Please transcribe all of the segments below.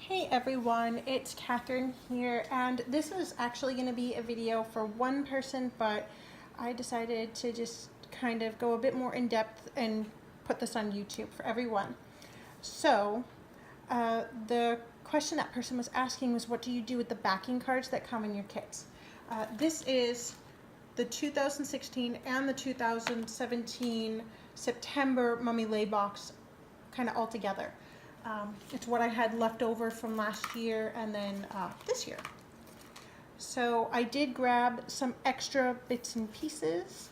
Hey everyone, it's Catherine here, and this is actually going to be a video for one person, but I decided to just kind of go a bit more in depth and put this on YouTube for everyone. So, the question that person was asking was, what do you do with the backing cards that come in your kits? This is the 2016 and the 2017 September Mummy Lay box kind of all together. It's what I had left over from last year and then this year. So I did grab some extra bits and pieces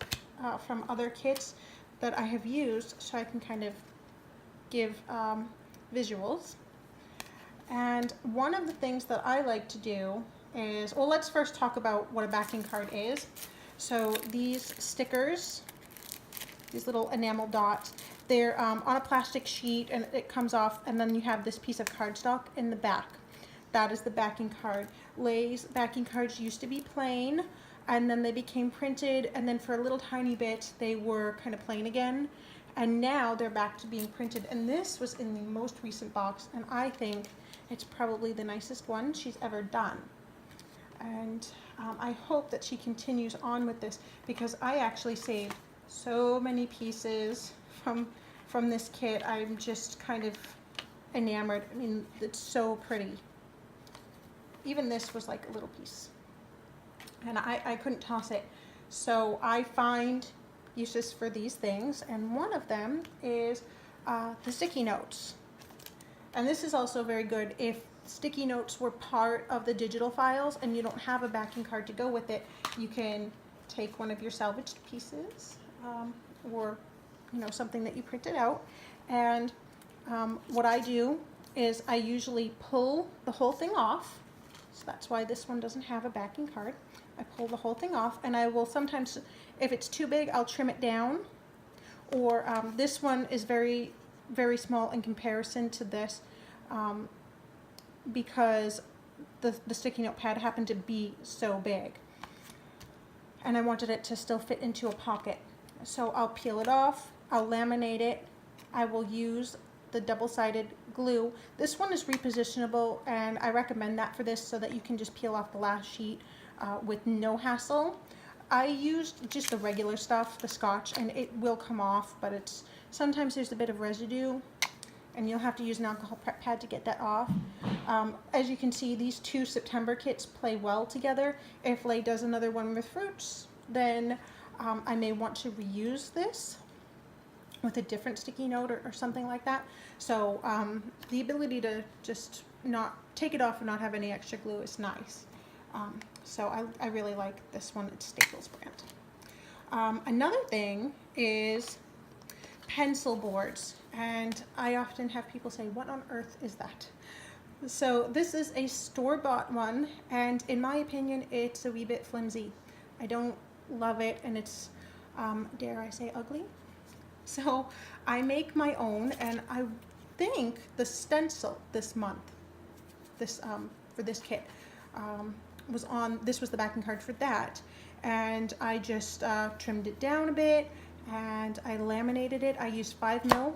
from other kits that I have used so I can kind of give visuals. And one of the things that I like to do is, well, let's first talk about what a backing card is. So these stickers, these little enamel dots, they're on a plastic sheet and it comes off, and then you have this piece of cardstock in the back. That is the backing card. Lay's backing cards used to be plain, and then they became printed, and then for a little tiny bit they were kind of plain again, and now they're back to being printed. And this was in the most recent box, and I think it's probably the nicest one she's ever done. And I hope that she continues on with this, because I actually saved so many pieces from this kit. I'm just kind of enamored. I mean, it's so pretty. Even this was like a little piece, and I couldn't toss it. So I find uses for these things, and one of them is the sticky notes. And this is also very good if sticky notes were part of the digital files and you don't have a backing card to go with it. You can take one of your salvaged pieces, or something that you printed out, and what I do is I usually pull the whole thing off. So that's why this one doesn't have a backing card. I pull the whole thing off, and I will sometimes, if it's too big, I'll trim it down, or this one is very, very small in comparison to this, because the sticky note pad happened to be so big, and I wanted it to still fit into a pocket. So I'll peel it off, I'll laminate it, I will use the double-sided glue. This one is repositionable, and I recommend that for this so that you can just peel off the last sheet with no hassle. I used just the regular stuff, the Scotch, and it will come off, but sometimes there's a bit of residue, and you'll have to use an alcohol prep pad to get that off. As you can see, these two September kits play well together. If Lay does another one with fruits, then I may want to reuse this with a different sticky note or something like that. So the ability to just not take it off and not have any extra glue is nice. So I really like this one. It's Staples brand. Another thing is pencil boards, and I often have people say, what on earth is that? So this is a store-bought one, and in my opinion it's a wee bit flimsy. I don't love it, and it's dare I say ugly. So I make my own, and I think the stencil this month, for this kit, this was the backing card for that, and I just trimmed it down a bit and I laminated it. I used 5mm,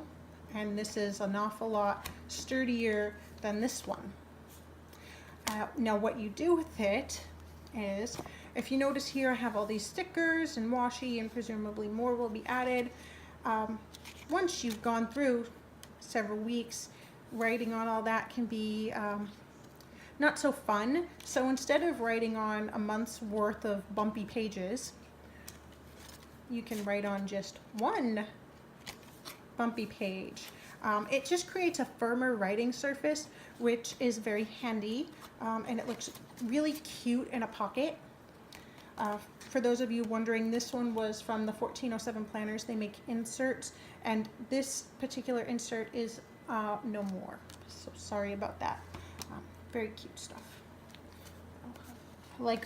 and this is an awful lot sturdier than this one. Now what you do with it is, if you notice here, I have all these stickers and washi, and presumably more will be added. Once you've gone through several weeks, writing on all that can be not so fun. So instead of writing on a month's worth of bumpy pages, you can write on just one bumpy page. It just creates a firmer writing surface, which is very handy, and it looks really cute in a pocket. For those of you wondering, this one was from the 1407 planners. They make inserts, and this particular insert is no more. So sorry about that. Very cute stuff.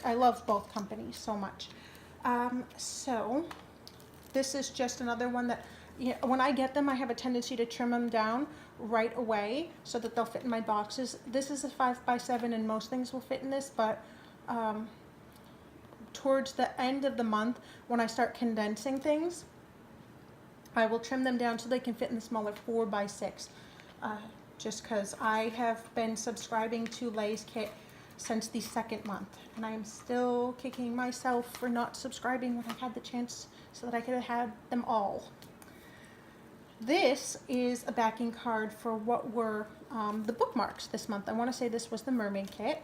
I love both companies so much. So this is just another one that, when I get them, I have a tendency to trim them down right away so that they'll fit in my boxes. This is a 5x7, and most things will fit in this, but towards the end of the month, when I start condensing things, I will trim them down so they can fit in the smaller 4x6. just because I have been subscribing to Lay's Kit since the second month, and I'm still kicking myself for not subscribing when I had the chance so that I could have had them all. This is a backing card for what were the bookmarks this month. I want to say this was the Mermaid Kit,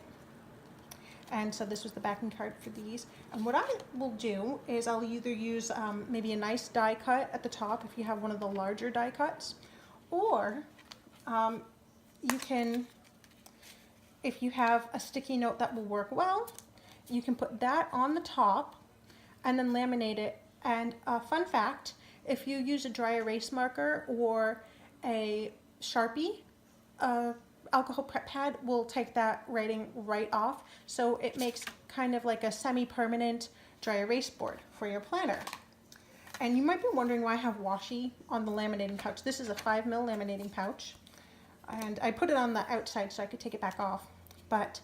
and so this was the backing card for these. And what I will do is I'll either use maybe a nice die cut at the top if you have one of the larger die cuts, or you can, if you have a sticky note that will work well, you can put that on the top and then laminate it. And fun fact, if you use a dry erase marker or a Sharpie, alcohol prep pad will take that writing right off. So it makes kind of like a semi-permanent dry erase board for your planner. And you might be wondering why I have washi on the laminating pouch. This is a 5mm laminating pouch. And I put it on the outside so I could take it back off. But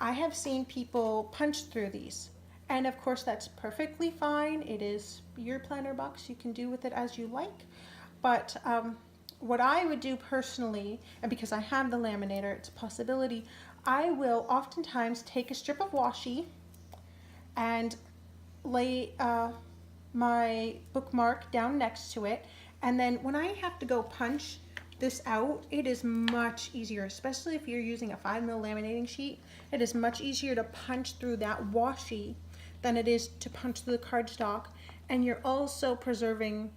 I have seen people punch through these. And of course that's perfectly fine. It is your planner box. You can do with it as you like. But what I would do personally, and because I have the laminator, it's a possibility, I will oftentimes take a strip of washi and lay my bookmark down next to it. And then when I have to go punch this out, it is much easier, especially if you're using a 5mm laminating sheet. It is much easier to punch through that washi than it is to punch through the cardstock, and you're also preserving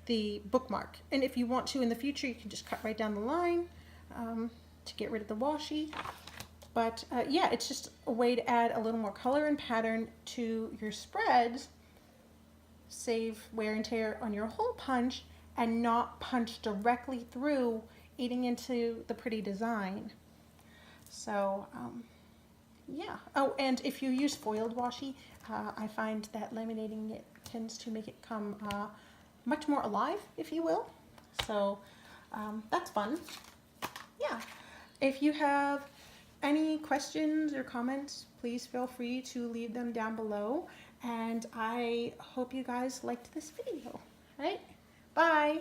the bookmark. And if you want to in the future, you can just cut right down the line to get rid of the washi. But yeah, it's just a way to add a little more color and pattern to your spreads, save wear and tear on your hole punch, and not punch directly through, eating into the pretty design. So yeah. Oh, and if you use foiled washi, I find that laminating it tends to make it come much more alive, if you will. So that's fun. Yeah. If you have any questions or comments, please feel free to leave them down below. And I hope you guys liked this video. All right? Bye.